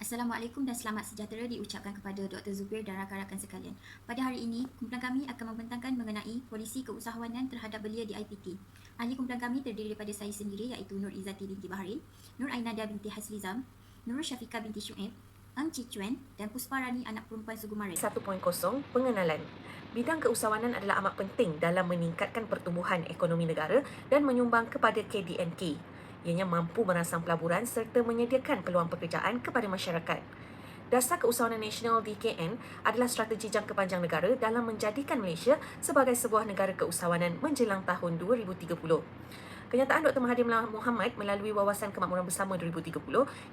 Assalamualaikum dan selamat sejahtera diucapkan kepada Dr. Zubir dan rakan-rakan sekalian. Pada hari ini, kumpulan kami akan membentangkan mengenai polisi keusahawanan terhadap belia di IPT. Ahli kumpulan kami terdiri daripada saya sendiri iaitu Nur Izzati binti Baharin, Nur Ainadia binti Haslizam, Nur Syafiqah binti Syuib, Ang Chi Chuen dan Pusparani anak perempuan Sugumaran. 1.0 Pengenalan. Bidang keusahawanan adalah amat penting dalam meningkatkan pertumbuhan ekonomi negara dan menyumbang kepada KDNK. Ianya mampu merangsang pelaburan serta menyediakan peluang pekerjaan kepada masyarakat. Dasar Keusahawanan Nasional DKN adalah strategi jangka panjang negara dalam menjadikan Malaysia sebagai sebuah negara keusahawanan menjelang tahun 2030. Kenyataan Dr. Mahathir Mohamad melalui Wawasan Kemakmuran Bersama 2030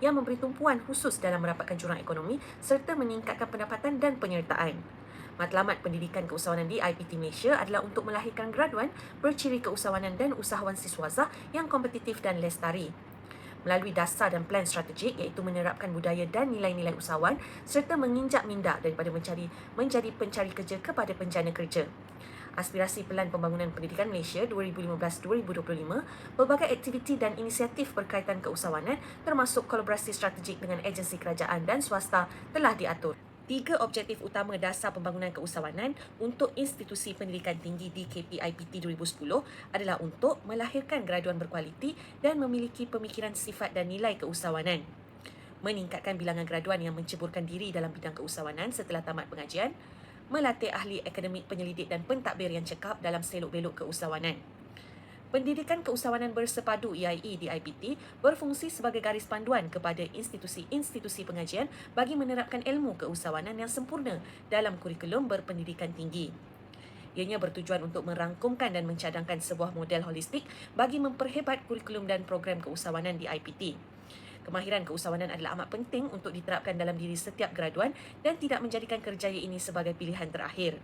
yang memberi tumpuan khusus dalam merapatkan jurang ekonomi serta meningkatkan pendapatan dan penyertaan. Matlamat pendidikan keusahawanan di IPT Malaysia adalah untuk melahirkan graduan berciri keusahawanan dan usahawan siswazah yang kompetitif dan lestari. Melalui dasar dan plan strategik iaitu menerapkan budaya dan nilai-nilai usahawan serta menginjak minda daripada menjadi pencari kerja kepada penjana kerja. Aspirasi Pelan Pembangunan Pendidikan Malaysia 2015-2025, pelbagai aktiviti dan inisiatif berkaitan keusahawanan termasuk kolaborasi strategik dengan agensi kerajaan dan swasta telah diatur. 3 objektif utama dasar pembangunan keusahawanan untuk institusi pendidikan tinggi di KPIPT 2010 adalah untuk melahirkan graduan berkualiti dan memiliki pemikiran sifat dan nilai keusahawanan, meningkatkan bilangan graduan yang menceburkan diri dalam bidang keusahawanan setelah tamat pengajian, melatih ahli akademik penyelidik dan pentadbir yang cekap dalam selok-belok keusahawanan. Pendidikan Keusahawanan Bersepadu EIE di IPT berfungsi sebagai garis panduan kepada institusi-institusi pengajian bagi menerapkan ilmu keusahawanan yang sempurna dalam kurikulum berpendidikan tinggi. Ianya bertujuan untuk merangkumkan dan mencadangkan sebuah model holistik bagi memperhebat kurikulum dan program keusahawanan di IPT. Kemahiran keusahawanan adalah amat penting untuk diterapkan dalam diri setiap graduan dan tidak menjadikan kerjaya ini sebagai pilihan terakhir.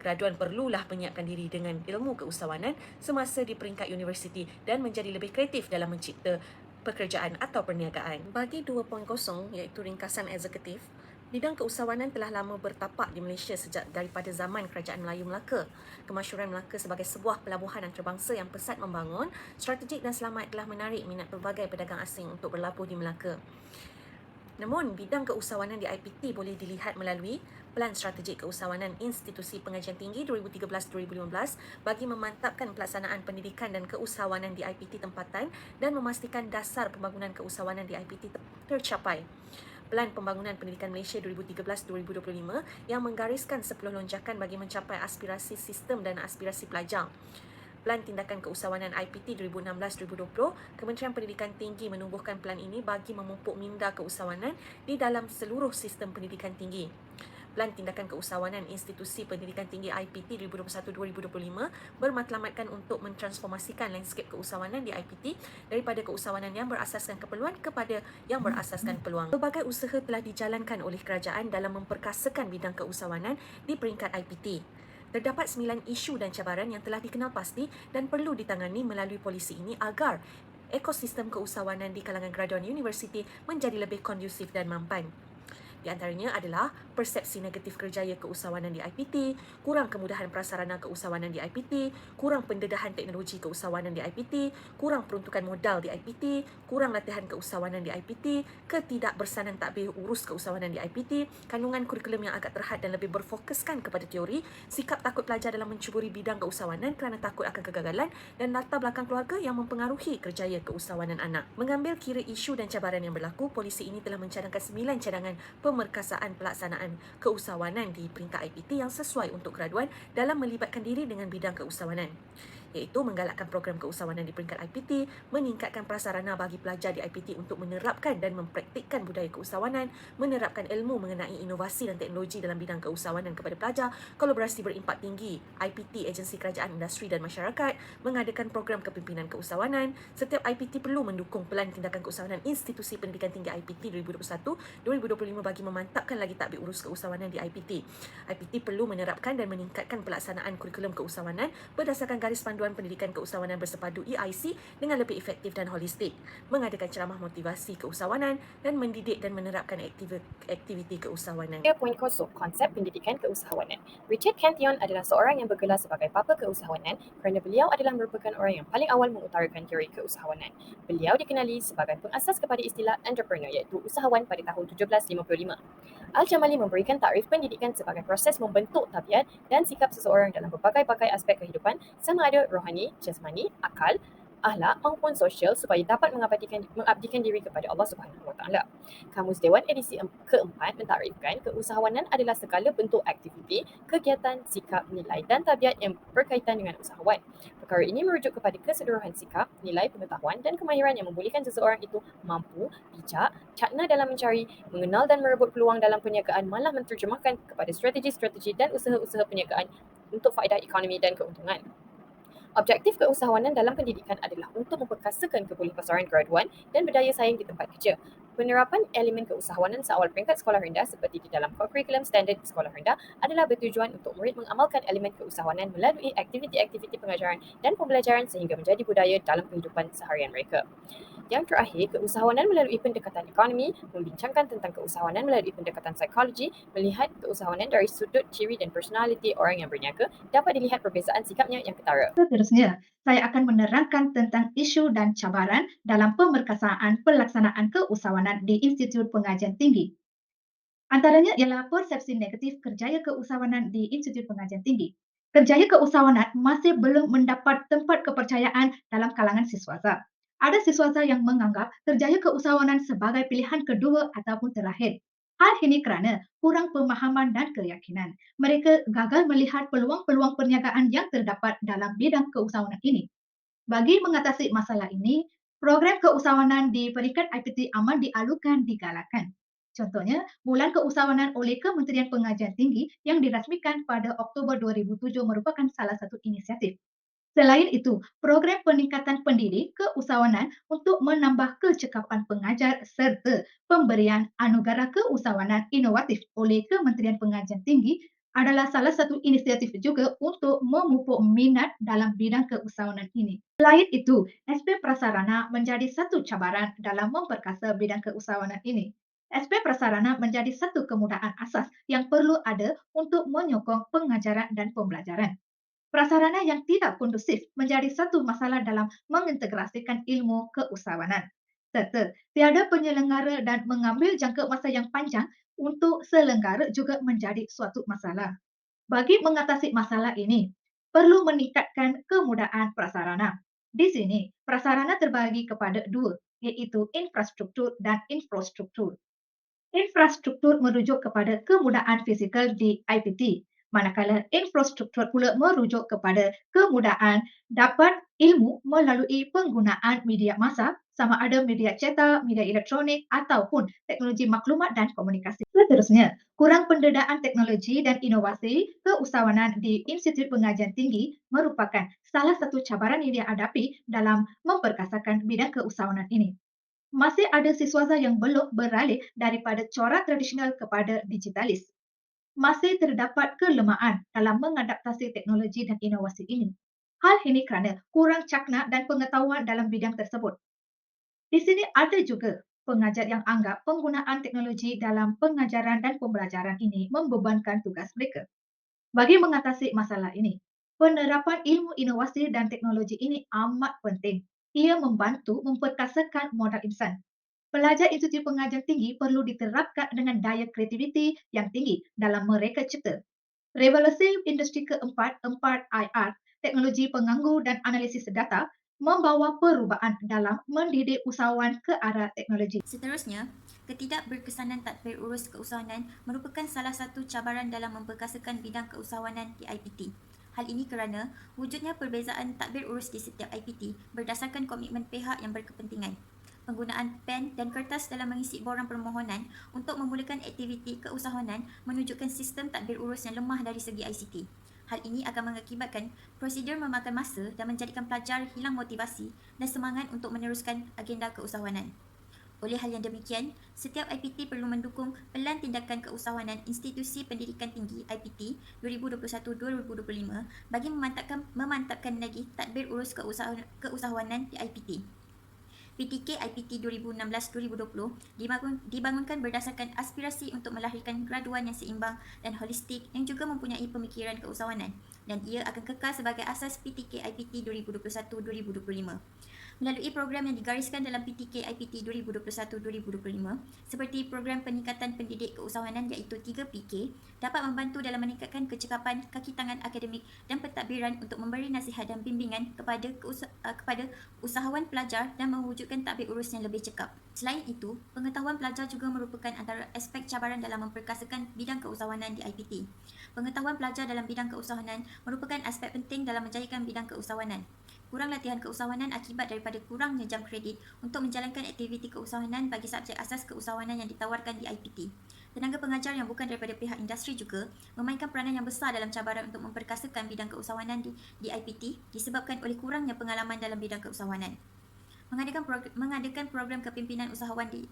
Graduan perlulah menyiapkan diri dengan ilmu keusahawanan semasa di peringkat universiti dan menjadi lebih kreatif dalam mencipta pekerjaan atau perniagaan. Bagi 2.0 iaitu ringkasan eksekutif, bidang keusahawanan telah lama bertapak di Malaysia sejak daripada zaman Kerajaan Melayu Melaka. Kemasyhuran Melaka sebagai sebuah pelabuhan antarabangsa yang pesat membangun, strategik dan selamat telah menarik minat pelbagai pedagang asing untuk berlabuh di Melaka. Namun, bidang keusahawanan di IPT boleh dilihat melalui Pelan Strategik Keusahawanan Institusi Pengajian Tinggi 2013-2015 bagi memantapkan pelaksanaan pendidikan dan keusahawanan di IPT tempatan dan memastikan dasar pembangunan keusahawanan di IPT tercapai. Pelan Pembangunan Pendidikan Malaysia 2013-2025 yang menggariskan 10 lonjakan bagi mencapai aspirasi sistem dan aspirasi pelajar. Pelan Tindakan Keusahawanan IPT 2016-2020, Kementerian Pendidikan Tinggi menubuhkan pelan ini bagi memupuk minda keusahawanan di dalam seluruh sistem pendidikan tinggi. Pelan Tindakan Keusahawanan Institusi Pendidikan Tinggi IPT 2021-2025 bermatlamatkan untuk mentransformasikan landscape keusahawanan di IPT daripada keusahawanan yang berasaskan keperluan kepada yang berasaskan peluang. Pelbagai usaha telah dijalankan oleh kerajaan dalam memperkasakan bidang keusahawanan di peringkat IPT. Terdapat 9 isu dan cabaran yang telah dikenal pasti dan perlu ditangani melalui polisi ini agar ekosistem keusahawanan di kalangan graduan universiti menjadi lebih kondusif dan mampan. Di antaranya adalah persepsi negatif kerjaya keusahawanan di IPT, kurang kemudahan prasarana keusahawanan di IPT, kurang pendedahan teknologi keusahawanan di IPT, kurang peruntukan modal di IPT, kurang latihan keusahawanan di IPT, ketidakbersanan tadbir urus keusahawanan di IPT, kandungan kurikulum yang agak terhad dan lebih berfokuskan kepada teori, sikap takut pelajar dalam mencuburi bidang keusahawanan kerana takut akan kegagalan dan latar belakang keluarga yang mempengaruhi kerjaya keusahawanan anak. Mengambil kira isu dan cabaran yang berlaku, polisi ini telah mencadangkan 9 cadangan pemerkasaan pelaksanaan keusahawanan di peringkat IPT yang sesuai untuk graduan dalam melibatkan diri dengan bidang keusahawanan, iaitu menggalakkan program keusahawanan di peringkat IPT, meningkatkan prasarana bagi pelajar di IPT untuk menerapkan dan mempraktikkan budaya keusahawanan, menerapkan ilmu mengenai inovasi dan teknologi dalam bidang keusahawanan kepada pelajar, kolaborasi berimpak tinggi IPT, agensi kerajaan, industri dan masyarakat, mengadakan program kepimpinan keusahawanan. Setiap IPT perlu mendukung Pelan Tindakan Keusahawanan Institusi Pendidikan Tinggi IPT 2021-2025 bagi memantapkan lagi tadbir urus keusahawanan di IPT. IPT perlu menerapkan dan meningkatkan pelaksanaan kurikulum keusahawanan berdasarkan garis panduan Panduan Pendidikan Keusahawanan Bersepadu EIC dengan lebih efektif dan holistik, mengadakan ceramah motivasi keusahawanan dan mendidik dan menerapkan aktiviti keusahawanan. 3.0 Konsep Pendidikan Keusahawanan. Richard Cantillon adalah seorang yang bergelar sebagai Papa Keusahawanan kerana beliau adalah merupakan orang yang paling awal mengutarakan teori keusahawanan. Beliau dikenali sebagai pengasas kepada istilah entrepreneur iaitu usahawan pada tahun 1755. Al-Jamali memberikan takrif pendidikan sebagai proses membentuk tabiat dan sikap seseorang dalam berbagai-bagai aspek kehidupan sama ada rohani, jasmani, akal, akhlak maupun sosial supaya dapat mengabdikan diri kepada Allah Subhanahu Wa Taala. Kamus Dewan edisi keempat mentakrifkan keusahawanan adalah segala bentuk aktiviti, kegiatan, sikap, nilai dan tabiat yang berkaitan dengan usahawan. Perkara ini merujuk kepada keseluruhan sikap, nilai pengetahuan dan kemahiran yang membolehkan seseorang itu mampu, bijak, cakna dalam mencari, mengenal dan merebut peluang dalam perniagaan malah menterjemahkan kepada strategi-strategi dan usaha-usaha perniagaan untuk faedah ekonomi dan keuntungan. Objektif keusahawanan dalam pendidikan adalah untuk memperkasakan kebolehpasaran graduan dan berdaya saing di tempat kerja. Penerapan elemen keusahawanan seawal peringkat sekolah rendah seperti di dalam kurikulum standard sekolah rendah adalah bertujuan untuk murid mengamalkan elemen keusahawanan melalui aktiviti-aktiviti pengajaran dan pembelajaran sehingga menjadi budaya dalam kehidupan seharian mereka. Yang terakhir, keusahawanan melalui pendekatan ekonomi, membincangkan tentang keusahawanan melalui pendekatan psikologi, melihat keusahawanan dari sudut ciri dan personaliti orang yang berniaga, dapat dilihat perbezaan sikapnya yang ketara. Seterusnya, saya akan menerangkan tentang isu dan cabaran dalam pemerkasaan pelaksanaan keusahawanan di Institut Pengajian Tinggi. Antaranya ialah persepsi negatif kerjaya keusahawanan di Institut Pengajian Tinggi. Kerjaya keusahawanan masih belum mendapat tempat kepercayaan dalam kalangan siswaza. Ada siswaza yang menganggap kerjaya keusahawanan sebagai pilihan kedua ataupun terakhir. Hal ini kerana kurang pemahaman dan keyakinan. Mereka gagal melihat peluang-peluang perniagaan yang terdapat dalam bidang keusahawanan ini. Bagi mengatasi masalah ini, program keusahawanan di peringkat IPT aman dialukan digalakan. Contohnya, Bulan Keusahawanan oleh Kementerian Pengajian Tinggi yang dirasmikan pada Oktober 2007 merupakan salah satu inisiatif. Selain itu, program peningkatan pendidik keusahawanan untuk menambah kecekapan pengajar serta pemberian anugerah keusahawanan inovatif oleh Kementerian Pengajian Tinggi adalah salah satu inisiatif juga untuk memupuk minat dalam bidang keusahawanan ini. Selain itu, SP Prasarana menjadi satu cabaran dalam memperkasa bidang keusahawanan ini. SP Prasarana menjadi satu kemudahan asas yang perlu ada untuk menyokong pengajaran dan pembelajaran. Prasarana yang tidak kondusif menjadi satu masalah dalam mengintegrasikan ilmu keusahawanan. Serta tiada penyelenggara dan mengambil jangka masa yang panjang untuk selenggara juga menjadi suatu masalah. Bagi mengatasi masalah ini, perlu meningkatkan kemudahan prasarana. Di sini, prasarana terbagi kepada dua, iaitu infrastruktur dan infrastruktur. Infrastruktur merujuk kepada kemudahan fizikal di IPT, manakala infrastruktur pula merujuk kepada kemudahan dapat ilmu melalui penggunaan media massa sama ada media cetak, media elektronik ataupun teknologi maklumat dan komunikasi. Seterusnya, kurang pendedaan teknologi dan inovasi keusahawanan di Institut Pengajian Tinggi merupakan salah satu cabaran yang dihadapi dalam memperkasakan bidang keusahawanan ini. Masih ada siswaza yang belum beralih daripada corak tradisional kepada digitalis. Masih terdapat kelemahan dalam mengadaptasi teknologi dan inovasi ini. Hal ini kerana kurang cakna dan pengetahuan dalam bidang tersebut. Di sini ada juga pengajar yang anggap penggunaan teknologi dalam pengajaran dan pembelajaran ini membebankan tugas mereka. Bagi mengatasi masalah ini, penerapan ilmu inovasi dan teknologi ini amat penting. Ia membantu memperkasakan modal insan. Pelajar Institut Pengajian Tinggi perlu diterapkan dengan daya kreativiti yang tinggi dalam mereka cipta. Revolusi industri keempat, 4IR, teknologi pengganggu dan analisis data, membawa perubahan dalam mendidik usahawan ke arah teknologi. Seterusnya, ketidakberkesanan tadbir urus keusahawanan merupakan salah satu cabaran dalam memperkasakan bidang keusahawanan di IPT. Hal ini kerana wujudnya perbezaan tadbir urus di setiap IPT berdasarkan komitmen pihak yang berkepentingan. Penggunaan pen dan kertas dalam mengisi borang permohonan untuk memulakan aktiviti keusahawanan menunjukkan sistem tadbir urus yang lemah dari segi ICT. Hal ini akan mengakibatkan prosedur memakan masa dan menjadikan pelajar hilang motivasi dan semangat untuk meneruskan agenda keusahawanan. Oleh hal yang demikian, setiap IPT perlu mendukung Pelan Tindakan Keusahawanan Institusi Pendidikan Tinggi IPT 2021-2025 bagi memantapkan lagi tadbir urus keusahawanan di IPT. PTK IPT 2016-2020 dibangunkan berdasarkan aspirasi untuk melahirkan graduan yang seimbang dan holistik yang juga mempunyai pemikiran keusahawanan, dan ia akan kekal sebagai asas PTK IPT 2021-2025. Melalui program yang digariskan dalam PTK IPT 2021-2025 seperti program peningkatan pendidik keusahawanan iaitu 3PK dapat membantu dalam meningkatkan kecekapan kaki tangan akademik dan pentadbiran untuk memberi nasihat dan bimbingan kepada usahawan pelajar dan mewujudkan tadbir urus yang lebih cekap. Selain itu, pengetahuan pelajar juga merupakan antara aspek cabaran dalam memperkasakan bidang keusahawanan di IPT. Pengetahuan pelajar dalam bidang keusahawanan merupakan aspek penting dalam menjayakan bidang keusahawanan. Kurang latihan keusahawanan akibat daripada kurangnya jam kredit untuk menjalankan aktiviti keusahawanan bagi subjek asas keusahawanan yang ditawarkan di IPT. Tenaga pengajar yang bukan daripada pihak industri juga memainkan peranan yang besar dalam cabaran untuk memperkasakan bidang keusahawanan di IPT disebabkan oleh kurangnya pengalaman dalam bidang keusahawanan. Mengadakan program kepimpinan usahawan di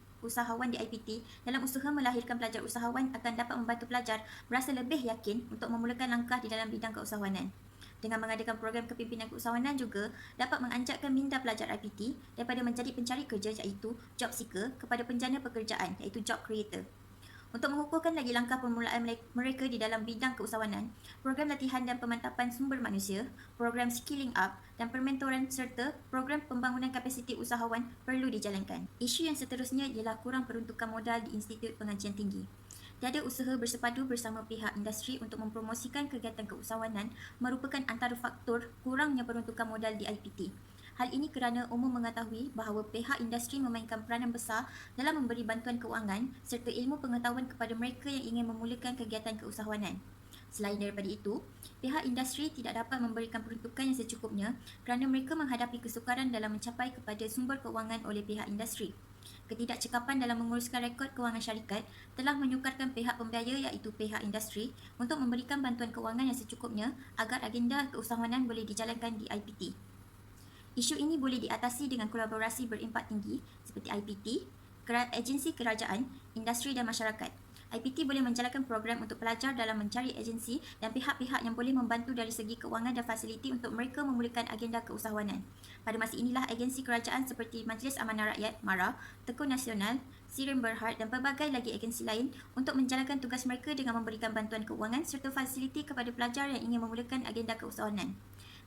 IPT dalam usaha melahirkan pelajar usahawan akan dapat membantu pelajar berasa lebih yakin untuk memulakan langkah di dalam bidang keusahawanan. Dengan mengadakan program kepimpinan keusahawanan juga dapat menganjatkan minda pelajar IPT daripada menjadi pencari kerja iaitu job seeker kepada penjana pekerjaan iaitu job creator. Untuk mengukuhkan lagi langkah permulaan mereka di dalam bidang keusahawanan, program latihan dan pemantapan sumber manusia, program skilling up dan permentoran serta program pembangunan kapasiti usahawan perlu dijalankan. Isu yang seterusnya ialah kurang peruntukan modal di Institut Pengajian Tinggi. Tiada usaha bersepadu bersama pihak industri untuk mempromosikan kegiatan keusahawanan merupakan antara faktor kurangnya peruntukan modal di IPT. Hal ini kerana umum mengetahui bahawa pihak industri memainkan peranan besar dalam memberi bantuan keuangan serta ilmu pengetahuan kepada mereka yang ingin memulakan kegiatan keusahawanan. Selain daripada itu, pihak industri tidak dapat memberikan peruntukan yang secukupnya kerana mereka menghadapi kesukaran dalam mencapai kepada sumber keuangan oleh pihak industri. Ketidakcekapan dalam menguruskan rekod kewangan syarikat telah menyukarkan pihak pembiaya iaitu pihak industri untuk memberikan bantuan kewangan yang secukupnya agar agenda keusahawanan boleh dijalankan di IPT. Isu ini boleh diatasi dengan kolaborasi berimpak tinggi seperti IPT, agensi kerajaan, industri dan masyarakat. IPT boleh menjalankan program untuk pelajar dalam mencari agensi dan pihak-pihak yang boleh membantu dari segi keuangan dan fasiliti untuk mereka memulakan agenda keusahawanan. Pada masa inilah agensi kerajaan seperti Majlis Amanah Rakyat (MARA), Tekun Nasional, Siren Berhad dan pelbagai lagi agensi lain untuk menjalankan tugas mereka dengan memberikan bantuan keuangan serta fasiliti kepada pelajar yang ingin memulakan agenda keusahawanan.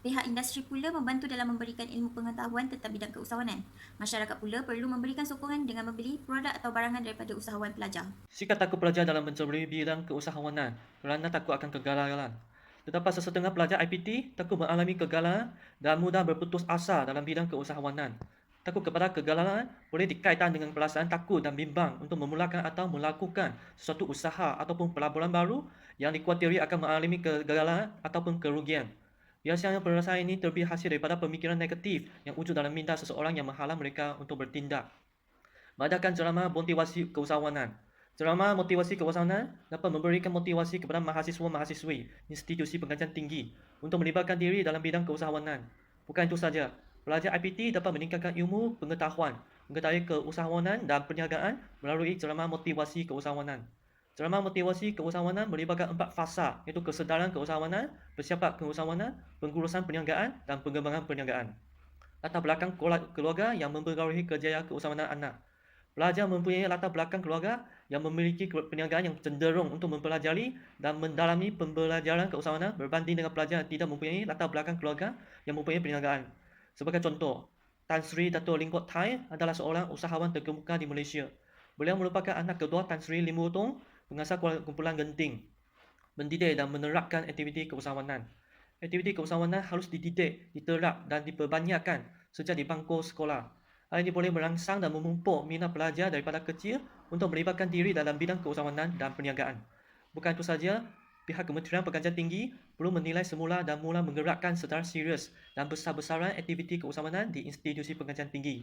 Pihak industri pula membantu dalam memberikan ilmu pengetahuan tentang bidang keusahawanan. Masyarakat pula perlu memberikan sokongan dengan membeli produk atau barangan daripada usahawan pelajar. Sikap takut pelajar dalam menceburi bidang keusahawanan kerana takut akan kegagalan. Terdapat sesetengah pelajar IPT takut mengalami kegagalan dan mudah berputus asa dalam bidang keusahawanan. Takut kepada kegagalan boleh dikaitkan dengan perasaan takut dan bimbang untuk memulakan atau melakukan sesuatu usaha ataupun pelaburan baru yang dikhawatiri akan mengalami kegagalan ataupun kerugian. Biasanya perasaan ini terlebih hasil daripada pemikiran negatif yang wujud dalam minda seseorang yang menghalang mereka untuk bertindak. Mengadakan ceramah motivasi keusahawanan. Ceramah motivasi keusahawanan dapat memberikan motivasi kepada mahasiswa-mahasiswi institusi pengajian tinggi untuk melibatkan diri dalam bidang keusahawanan. Bukan itu saja, pelajar IPT dapat meningkatkan ilmu pengetahuan mengenai keusahawanan dan perniagaan melalui ceramah motivasi keusahawanan. Ceramah motivasi keusahawanan melibatkan 4 fasa iaitu kesedaran keusahawanan, persiapan keusahawanan, pengurusan perniagaan dan pengembangan perniagaan. Latar belakang keluarga yang mempengaruhi kejayaan keusahawanan anak. Pelajar mempunyai latar belakang keluarga yang memiliki perniagaan yang cenderung untuk mempelajari dan mendalami pembelajaran keusahawanan berbanding dengan pelajar yang tidak mempunyai latar belakang keluarga yang mempunyai perniagaan. Sebagai contoh, Tan Sri Dato' Ling Kok Thai adalah seorang usahawan terkemuka di Malaysia. Beliau merupakan anak kedua Tan Sri Lim Wu Tong, pengasas kumpulan Genting, mendidik dan menerapkan aktiviti keusahawanan. Aktiviti keusahawanan harus dididik, diterap dan diperbanyakkan sejak di bangku sekolah. Hal ini boleh merangsang dan memupuk minat pelajar daripada kecil untuk melibatkan diri dalam bidang keusahawanan dan perniagaan. Bukan itu saja, pihak Kementerian Pengajian Tinggi perlu menilai semula dan mula menggerakkan secara serius dan besar-besaran aktiviti keusahawanan di institusi pengajian tinggi.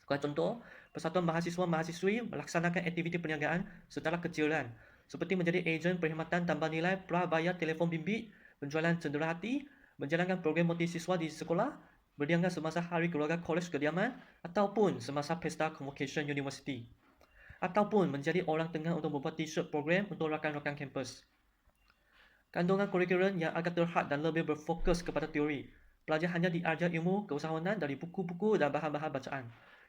Sebagai contoh, Persatuan Mahasiswa-Mahasiswi melaksanakan aktiviti perniagaan secara kecilan, seperti menjadi ejen perkhidmatan tambah nilai prabayar telefon bimbit, penjualan cenderahati, menjalankan program motivasi siswa di sekolah, berniaga semasa Hari Keluarga Kolej Kediaman ataupun semasa Pesta Convocation University. Ataupun menjadi orang tengah untuk membuat t-shirt program untuk rakan-rakan kampus. Kandungan kurikulum yang agak terhad dan lebih berfokus kepada teori. Pelajar hanya diajar ilmu keusahawanan dari buku-buku dan bahan-bahan bacaan.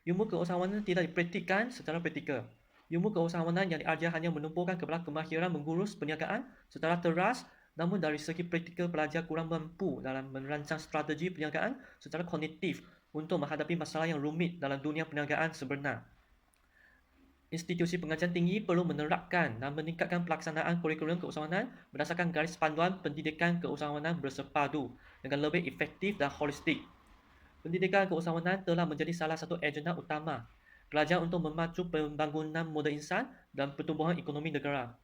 Ilmu keusahawanan tidak dipraktikkan secara praktikal. Ilmu keusahawanan yang diajar hanya menumpukan kepada kemahiran mengurus perniagaan secara teras, namun dari segi praktikal pelajar kurang mampu dalam merancang strategi perniagaan secara kognitif untuk menghadapi masalah yang rumit dalam dunia perniagaan sebenar. Institusi pengajian tinggi perlu menerapkan dan meningkatkan pelaksanaan kurikulum keusahawanan berdasarkan garis panduan pendidikan keusahawanan bersepadu dengan lebih efektif dan holistik. Pendidikan keusahawanan telah menjadi salah satu agenda utama pelajar untuk memacu pembangunan moden insan dan pertumbuhan ekonomi negara.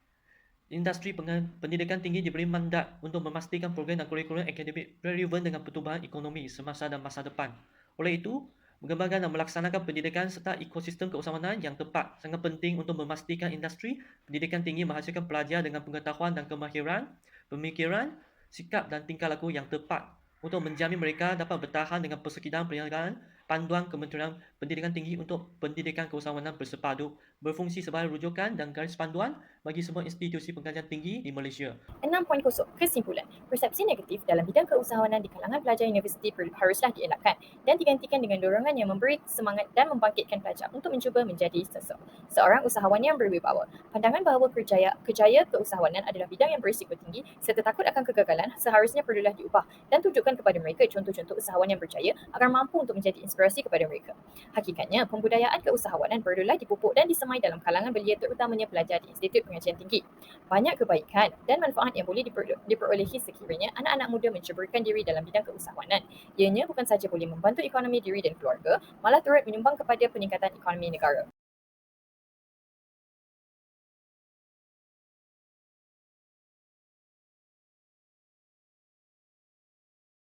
Industri pendidikan tinggi diberi mandat untuk memastikan program dan kurikulum akademik relevan dengan pertumbuhan ekonomi semasa dan masa depan. Oleh itu, mengembangkan dan melaksanakan pendidikan serta ekosistem keusahawanan yang tepat sangat penting untuk memastikan industri pendidikan tinggi menghasilkan pelajar dengan pengetahuan dan kemahiran, pemikiran, sikap dan tingkah laku yang tepat untuk menjamin mereka dapat bertahan dengan persekitaran perniagaan. Panduan Kementerian Pendidikan Tinggi untuk Pendidikan Keusahawanan bersepadu berfungsi sebagai rujukan dan garis panduan bagi semua institusi pengajian tinggi di Malaysia. 6.0 Kesimpulan. Persepsi negatif dalam bidang keusahawanan di kalangan pelajar universiti haruslah dielakkan dan digantikan dengan dorongan yang memberi semangat dan membangkitkan pelajar untuk mencuba menjadi seorang usahawan yang berwibawa. Pandangan bahawa kejaya keusahawanan adalah bidang yang berisiko tinggi serta takut akan kegagalan seharusnya perlulah diubah dan tunjukkan kepada mereka contoh-contoh usahawan yang berjaya agar mampu untuk menjadi inspirasi kepada mereka. Hakikatnya, pembudayaan keusahawanan perlulah dipupuk dan disemai dalam kalangan belia terutamanya pelajar di Institut Pengajian Tinggi. Banyak kebaikan dan manfaat yang boleh diperolehi sekiranya anak-anak muda menceburkan diri dalam bidang keusahawanan. Ianya bukan sahaja boleh membantu ekonomi diri dan keluarga, malah turut menyumbang kepada peningkatan ekonomi negara.